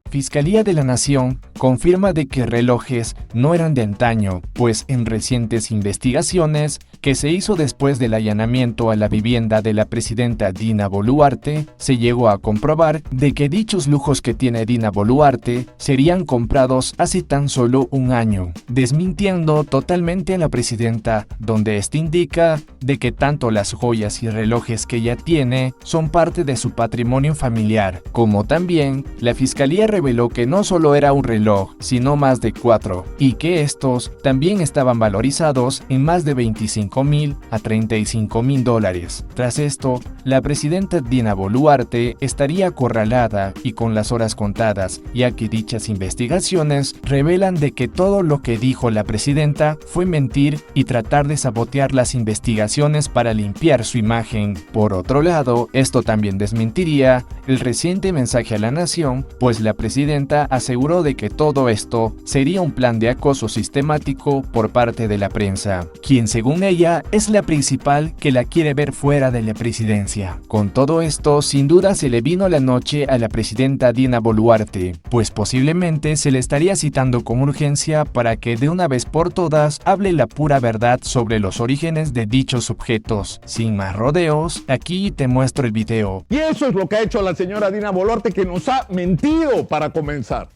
Fiscalía de la Nación confirma de que relojes no eran de antaño, pues en recientes investigaciones que se hizo después del allanamiento a la vivienda de la presidenta Dina Boluarte, se llegó a comprobar de que dichos lujos que tiene Dina Boluarte serían comprados hace tan solo un año, desmintiendo totalmente a la presidenta, donde éste indica de que tanto las joyas y relojes que ella tiene son parte de su patrimonio familiar, como también la Fiscalía reveló que no solo era un reloj, sino más de 4, y que estos también estaban valorizados en más de 25,000 a 35,000 dólares. Tras esto, la presidenta Dina Boluarte estaría acorralada y con las horas contadas, ya que dichas investigaciones revelan de que todo lo que dijo la presidenta fue mentir y tratar de sabotear las investigaciones para limpiar su imagen. Por otro lado, esto también desmentiría el reciente mensaje a la nación, pues la presidenta aseguró de que todo esto sería un plan de acoso sistemático por parte de la prensa, quien según ella es la principal que la quiere ver fuera de la presidencia. Con todo esto, sin duda se le vino la noche a la presidenta Dina Boluarte, pues posiblemente se le estaría citando con urgencia para que de una vez por todas hable la pura verdad sobre los orígenes de dichos objetos. Sin más rodeos, aquí te muestro el video. Y eso es lo que ha hecho la señora Dina Boluarte, que nos ha mentido para comenzar.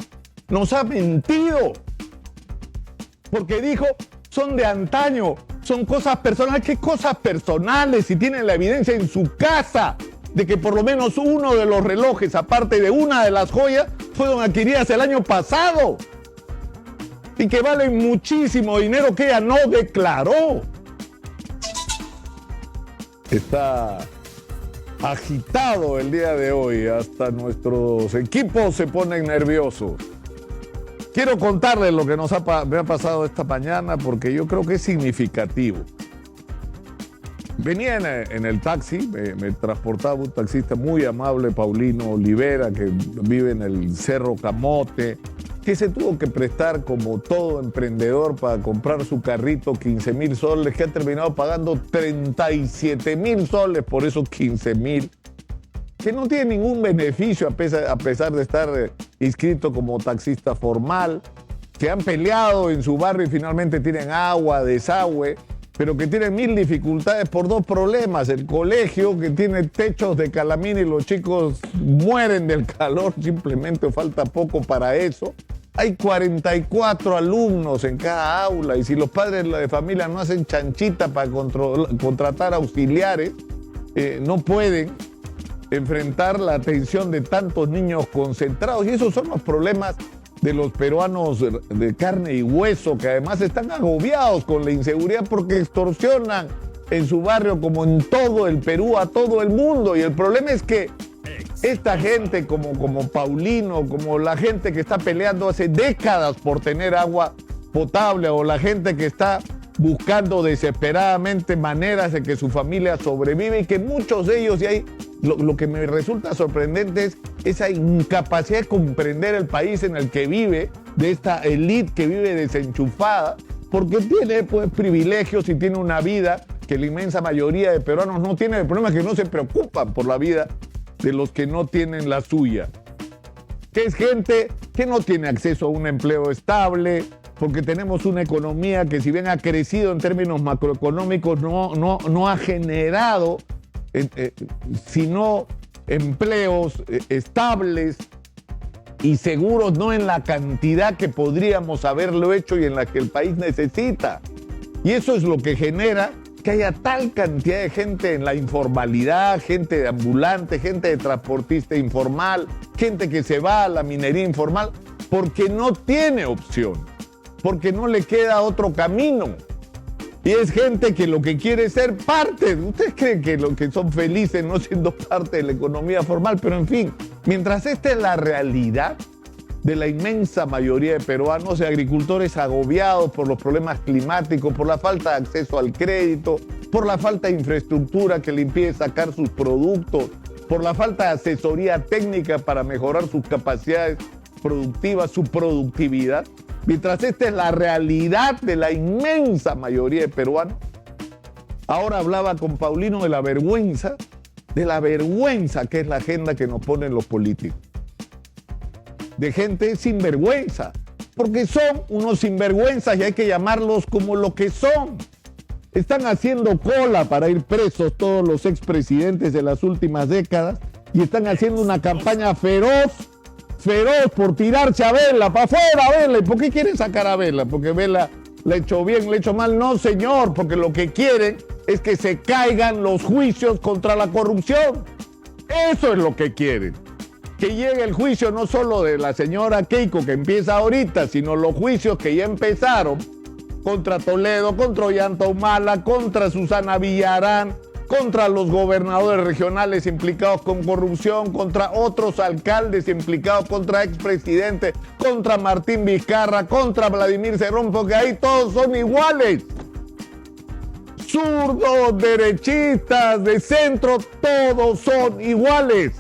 Nos ha mentido. Porque dijo, son de antaño, son cosas personales. ¿Qué cosas personales? Si tienen la evidencia en su casa de que por lo menos uno de los relojes, aparte de una de las joyas, fueron adquiridas el año pasado. Y que valen muchísimo dinero que ella no declaró. Está agitado el día de hoy, hasta nuestros equipos se ponen nerviosos. Quiero contarles lo que me ha pasado esta mañana porque yo creo que es significativo. Venía en el taxi, me transportaba un taxista muy amable, Paulino Olivera, que vive en el Cerro Camote, que se tuvo que prestar como todo emprendedor para comprar su carrito 15,000 soles, que ha terminado pagando 37,000 soles por esos 15,000, que no tiene ningún beneficio a pesar de estar inscrito como taxista formal, que han peleado en su barrio y finalmente tienen agua, desagüe, pero que tienen mil dificultades por dos problemas: el colegio, que tiene techos de calamina y los chicos mueren del calor, simplemente falta poco para eso. Hay 44 alumnos en cada aula y si los padres de familia no hacen chanchita para contratar auxiliares, no pueden enfrentar la atención de tantos niños concentrados. Y esos son los problemas de los peruanos de carne y hueso, que además están agobiados con la inseguridad porque extorsionan en su barrio, como en todo el Perú, a todo el mundo. Y el problema es que esta gente como Paulino, como la gente que está peleando hace décadas por tener agua potable, o la gente que está buscando desesperadamente maneras de que su familia sobrevive, y que muchos de ellos, y ahí lo que me resulta sorprendente es esa incapacidad de comprender el país en el que vive, de esta élite que vive desenchufada, porque tiene pues privilegios y tiene una vida que la inmensa mayoría de peruanos no tiene. El problema es que no se preocupan por la vida de los que no tienen la suya, que es gente que no tiene acceso a un empleo estable, porque tenemos una economía que, si bien ha crecido en términos macroeconómicos, no ha generado sino empleos estables y seguros, no en la cantidad que podríamos haberlo hecho y en la que el país necesita. Y eso es lo que genera que haya tal cantidad de gente en la informalidad, gente de ambulante, gente de transportista informal, gente que se va a la minería informal porque no tiene opción, porque no le queda otro camino. Y es gente que lo que quiere es ser parte. ¿Ustedes creen que lo que son felices no siendo parte de la economía formal? Pero en fin, mientras esta es la realidad de la inmensa mayoría de peruanos, de agricultores agobiados por los problemas climáticos, por la falta de acceso al crédito, por la falta de infraestructura que le impide sacar sus productos, por la falta de asesoría técnica para mejorar sus capacidades productivas, su productividad. Mientras esta es la realidad de la inmensa mayoría de peruanos, ahora hablaba con Paulino de la vergüenza que es la agenda que nos ponen los políticos. de gente sinvergüenza, porque son unos sinvergüenzas y hay que llamarlos como lo que son. Están haciendo cola para ir presos todos los expresidentes de las últimas décadas y están haciendo una campaña feroz por tirarse a Vela, para afuera Vela. ¿Y por qué quieren sacar a Vela? Porque Vela le echó bien, le echó mal. No, señor, porque lo que quieren es que se caigan los juicios contra la corrupción. Eso es lo que quieren. Que llegue el juicio no solo de la señora Keiko, que empieza ahorita, sino los juicios que ya empezaron contra Toledo, contra Ollanta Humala, contra Susana Villarán, contra los gobernadores regionales implicados con corrupción, contra otros alcaldes implicados, contra expresidentes, contra Martín Vizcarra, contra Vladimir Cerrón, porque ahí todos son iguales. Zurdos, derechistas, de centro, todos son iguales.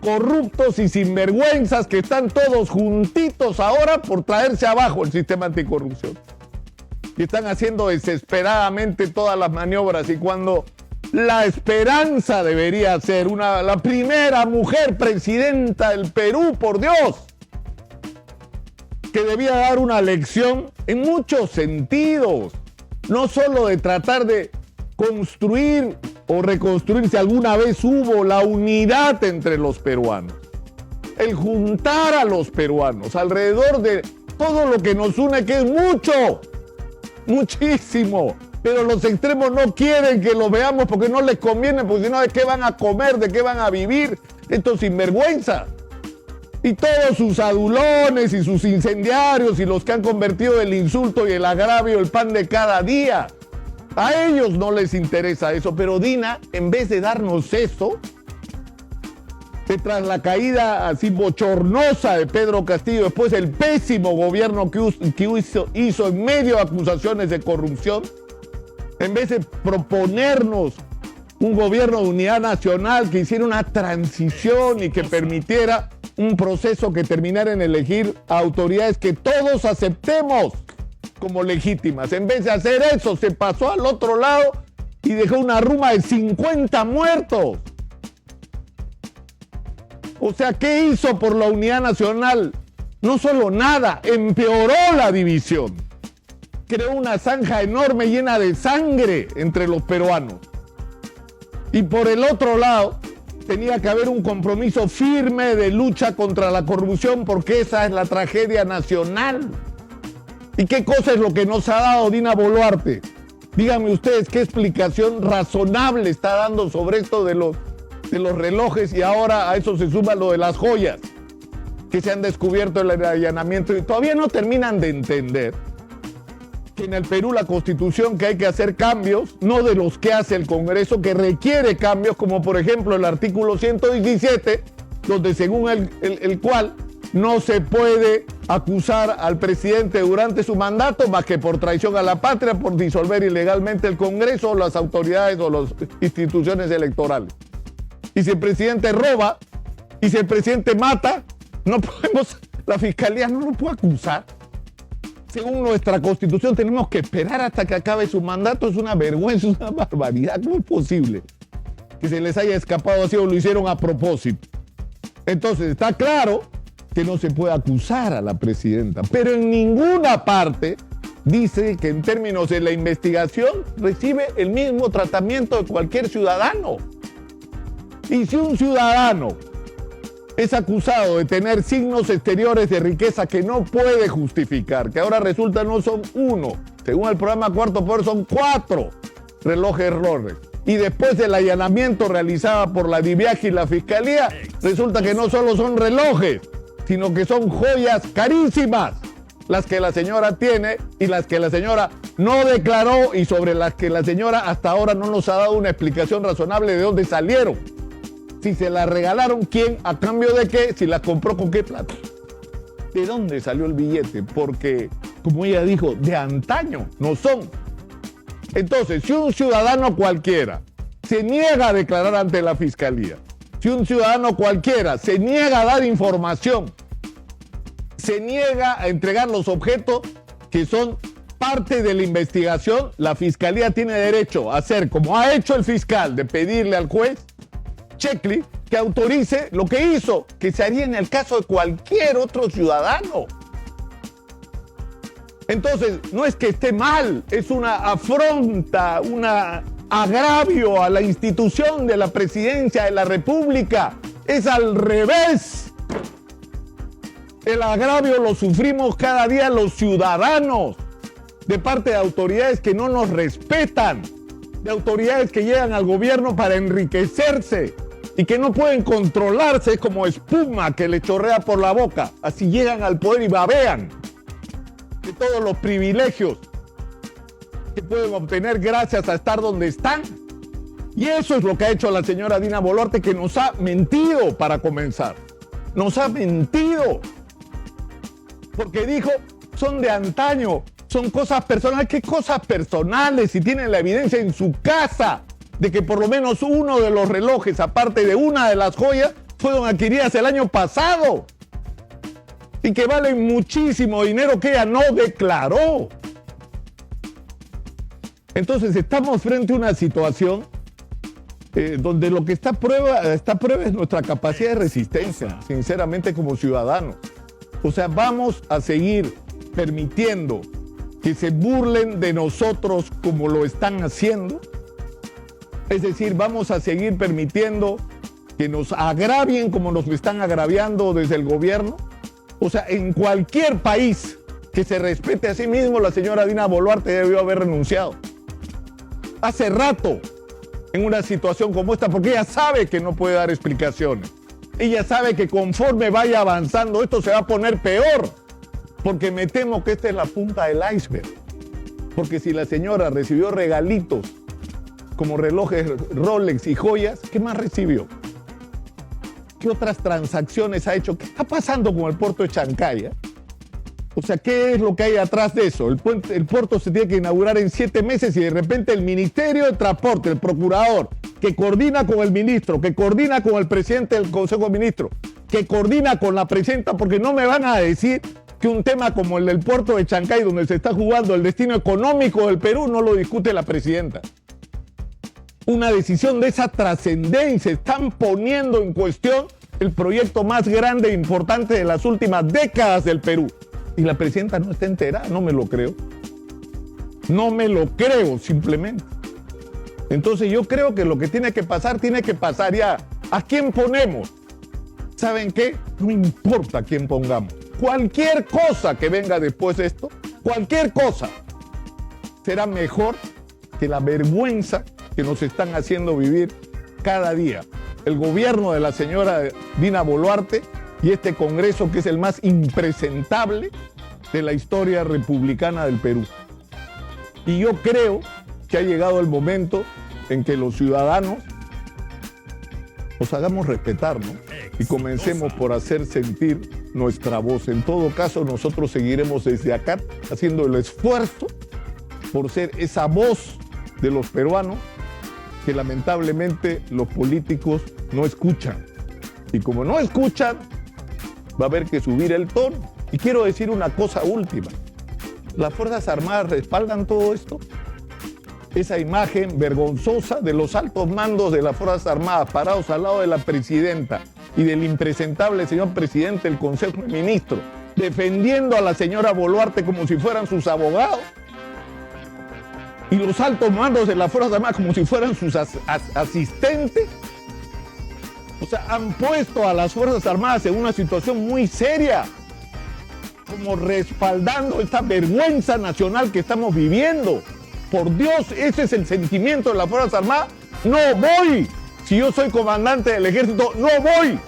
Corruptos y sinvergüenzas que están todos juntitos ahora por traerse abajo el sistema anticorrupción. Y están haciendo desesperadamente todas las maniobras, y cuando la esperanza debería ser la primera mujer presidenta del Perú, por Dios, que debía dar una lección en muchos sentidos, no solo de tratar de construir o reconstruir, si alguna vez hubo la unidad entre los peruanos, el juntar a los peruanos alrededor de todo lo que nos une, que es mucho, muchísimo, pero los extremos no quieren que lo veamos porque no les conviene, porque si no, ¿de qué van a comer? ¿De qué van a vivir estos sinvergüenzas? Y todos sus adulones y sus incendiarios y los que han convertido el insulto y el agravio el pan de cada día. A ellos no les interesa eso, pero Dina, en vez de darnos eso, tras la caída así bochornosa de Pedro Castillo, después el pésimo gobierno que hizo en medio de acusaciones de corrupción, en vez de proponernos un gobierno de unidad nacional que hiciera una transición y que permitiera un proceso que terminara en elegir a autoridades que todos aceptemos como legítimas. En vez de hacer eso, se pasó al otro lado y dejó una ruma de 50 muertos. O sea, ¿qué hizo por la unidad nacional? No solo nada, empeoró la división. Creó una zanja enorme llena de sangre entre los peruanos. Y por el otro lado, tenía que haber un compromiso firme de lucha contra la corrupción, porque esa es la tragedia nacional. ¿Y qué cosa es lo que nos ha dado Dina Boluarte? Díganme ustedes qué explicación razonable está dando sobre esto de los relojes, y ahora a eso se suma lo de las joyas que se han descubierto en el allanamiento, y todavía no terminan de entender que en el Perú la Constitución, que hay que hacer cambios, no de los que hace el Congreso, que requiere cambios, como por ejemplo el artículo 117, donde según el cual no se puede acusar al presidente durante su mandato más que por traición a la patria, por disolver ilegalmente el Congreso o las autoridades o las instituciones electorales. Y si el presidente roba y si el presidente mata, la fiscalía no lo puede acusar. Según nuestra Constitución tenemos que esperar hasta que acabe su mandato. Es una vergüenza, es una barbaridad. ¿Cómo es posible que se les haya escapado así o lo hicieron a propósito? Entonces está claro que no se puede acusar a la presidenta, pero en ninguna parte dice que en términos de la investigación recibe el mismo tratamiento de cualquier ciudadano. Y si un ciudadano es acusado de tener signos exteriores de riqueza que no puede justificar, que ahora resulta no son uno, según el programa Cuarto Poder son 4 relojes Rolex, y después del allanamiento realizado por la DIVIAJ y la Fiscalía, resulta que no solo son relojes, sino que son joyas carísimas, las que la señora tiene y las que la señora no declaró, y sobre las que la señora hasta ahora no nos ha dado una explicación razonable de dónde salieron. Si se las regalaron, ¿quién? ¿A cambio de qué? Si las compró, ¿con qué plata? ¿De dónde salió el billete? Porque, como ella dijo, de antaño no son. Entonces, si un ciudadano cualquiera se niega a declarar ante la Fiscalía, si un ciudadano cualquiera se niega a dar información, se niega a entregar los objetos que son parte de la investigación, la Fiscalía tiene derecho a hacer, como ha hecho el fiscal, de pedirle al juez checklist, que autorice lo que hizo, que se haría en el caso de cualquier otro ciudadano. Entonces, no es que esté mal, es una afronta, un agravio a la institución de la presidencia de la República. Es al revés. El agravio lo sufrimos cada día los ciudadanos, de parte de autoridades que no nos respetan, de autoridades que llegan al gobierno para enriquecerse y que no pueden controlarse, como espuma que le chorrea por la boca. Así llegan al poder y babean de todos los privilegios que pueden obtener gracias a estar donde están. Y eso es lo que ha hecho la señora Dina Boluarte, que nos ha mentido para comenzar. Nos ha mentido. Porque dijo, son de antaño, son cosas personales. ¿Qué cosas personales? Si tienen la evidencia en su casa de que por lo menos uno de los relojes, aparte de una de las joyas, fueron adquiridas el año pasado y que valen muchísimo dinero que ella no declaró. Entonces estamos frente a una situación donde lo que está a prueba es nuestra capacidad de resistencia, sinceramente, como ciudadanos. O sea, vamos a seguir permitiendo que se burlen de nosotros como lo están haciendo. Es decir, vamos a seguir permitiendo que nos agravien como nos están agraviando desde el gobierno. O sea, en cualquier país que se respete a sí mismo, la señora Dina Boluarte debió haber renunciado hace rato en una situación como esta, porque ella sabe que no puede dar explicaciones. Ella sabe que conforme vaya avanzando esto se va a poner peor, porque me temo que esta es la punta del iceberg. Porque si la señora recibió regalitos como relojes Rolex y joyas, ¿qué más recibió? ¿Qué otras transacciones ha hecho? ¿Qué está pasando con el puerto de Chancaya? O sea, ¿qué es lo que hay atrás de eso? El puerto se tiene que inaugurar en 7 meses y de repente el Ministerio de Transporte, el procurador, que coordina con el ministro, que coordina con el presidente del Consejo de Ministros, que coordina con la presidenta, porque no me van a decir que un tema como el del puerto de Chancay, donde se está jugando el destino económico del Perú, no lo discute la presidenta. Una decisión de esa trascendencia. Están poniendo en cuestión el proyecto más grande e importante de las últimas décadas del Perú. Y la presidenta no está enterada, no me lo creo. No me lo creo, simplemente. Entonces yo creo que lo que tiene que pasar ya. ¿A quién ponemos? ¿Saben qué? No importa a quién pongamos. Cualquier cosa que venga después de esto, cualquier cosa, será mejor que la vergüenza que nos están haciendo vivir cada día el gobierno de la señora Dina Boluarte y este Congreso, que es el más impresentable de la historia republicana del Perú. Y yo creo que ha llegado el momento en que los ciudadanos nos hagamos respetar, ¿no? Y comencemos por hacer sentir nuestra voz. En todo caso, nosotros seguiremos desde acá haciendo el esfuerzo por ser esa voz de los peruanos que lamentablemente los políticos no escuchan. Y como no escuchan, va a haber que subir el tono. Y quiero decir una cosa última. ¿Las Fuerzas Armadas respaldan todo esto? Esa imagen vergonzosa de los altos mandos de las Fuerzas Armadas parados al lado de la presidenta y del impresentable señor presidente del Consejo de Ministros, defendiendo a la señora Boluarte como si fueran sus abogados, y los altos mandos de las Fuerzas Armadas como si fueran sus asistentes. O sea, han puesto a las Fuerzas Armadas en una situación muy seria, como respaldando esta vergüenza nacional que estamos viviendo. Por Dios, ese es el sentimiento de las Fuerzas Armadas. No voy. Si yo soy comandante del ejército, no voy.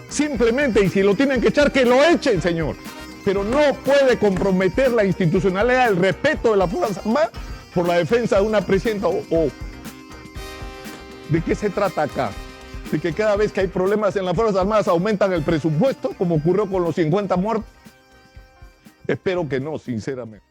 Simplemente, y si lo tienen que echar, que lo echen, señor. Pero no puede comprometer la institucionalidad, el respeto de las Fuerzas Armadas por la defensa de una presidenta. ¿De qué se trata acá? ¿De que cada vez que hay problemas en las Fuerzas Armadas aumentan el presupuesto, como ocurrió con los 50 muertos? Espero que no, sinceramente.